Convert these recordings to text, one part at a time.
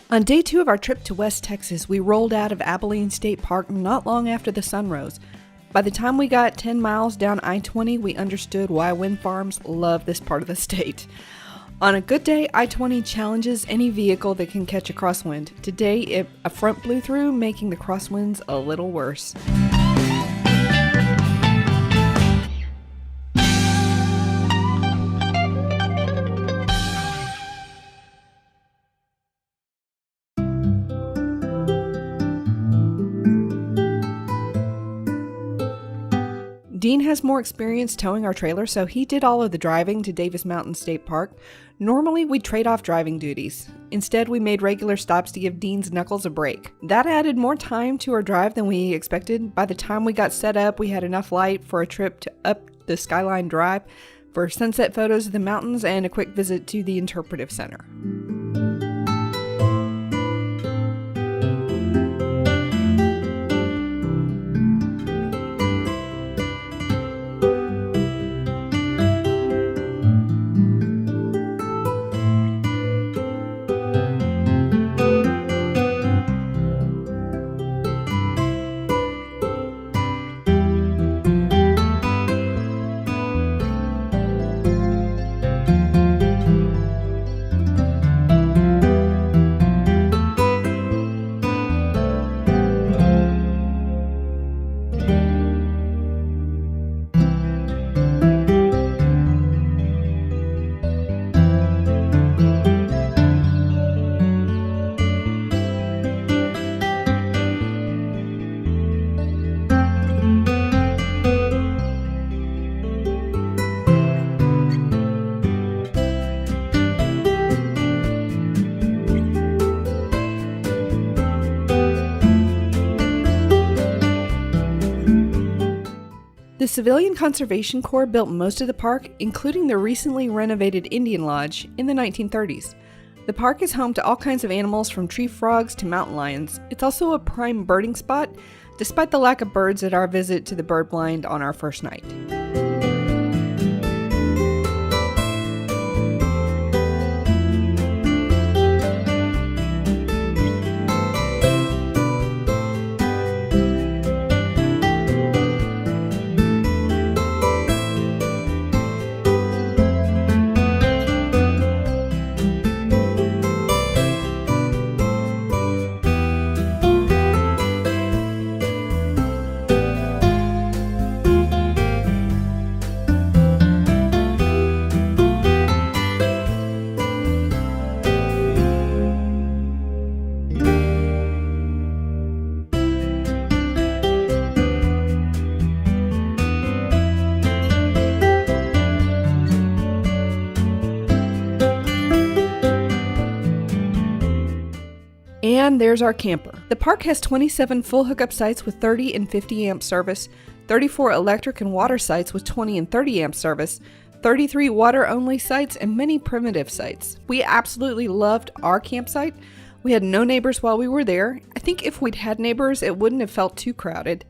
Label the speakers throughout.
Speaker 1: On day 2 of our trip to West Texas, we rolled out of Abilene State Park not long after the sun rose. By the time we got 10 miles down I-20, we understood why wind farms love this part of the state. On a good day, I-20 challenges any vehicle that can catch a crosswind. Today, a front blew through, making the crosswinds a little worse. Dean has more experience towing our trailer, so he did all of the driving to Davis Mountain State Park. Normally, we'd trade off driving duties. Instead, we made regular stops to give Dean's knuckles a break. That added more time to our drive than we expected. By the time we got set up, we had enough light for a trip up the Skyline Drive for sunset photos of the mountains and a quick visit to the interpretive center. The Civilian Conservation Corps built most of the park, including the recently renovated Indian Lodge, in the 1930s. The park is home to all kinds of animals from tree frogs to mountain lions. It's also a prime birding spot, despite the lack of birds at our visit to the bird blind on our first night. And there's our camper. The park has 27 full hookup sites with 30 and 50 amp service, 34 electric and water sites with 20 and 30 amp service, 33 water-only sites, and many primitive sites. We absolutely loved our campsite. We had no neighbors while we were there. I think if we'd had neighbors, it wouldn't have felt too crowded.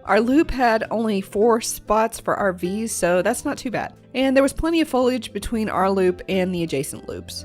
Speaker 1: Our loop had only 4 spots for RVs, so that's not too bad. And there was plenty of foliage between our loop and the adjacent loops.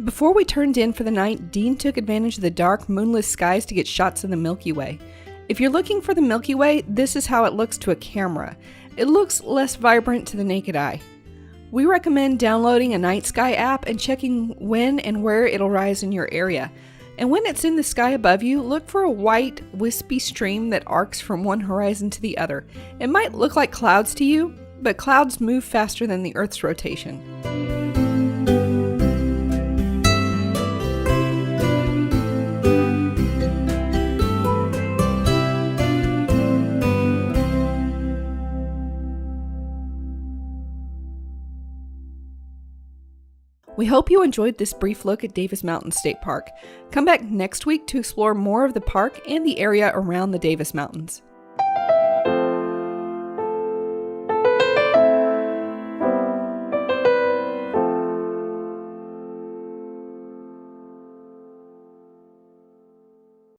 Speaker 1: Before we turned in for the night, Dean took advantage of the dark, moonless skies to get shots of the Milky Way. If you're looking for the Milky Way, this is how it looks to a camera. It looks less vibrant to the naked eye. We recommend downloading a night sky app and checking when and where it'll rise in your area. And when it's in the sky above you, look for a white, wispy stream that arcs from one horizon to the other. It might look like clouds to you, but clouds move faster than the Earth's rotation. We hope you enjoyed this brief look at Davis Mountain State Park. Come back next week to explore more of the park and the area around the Davis Mountains.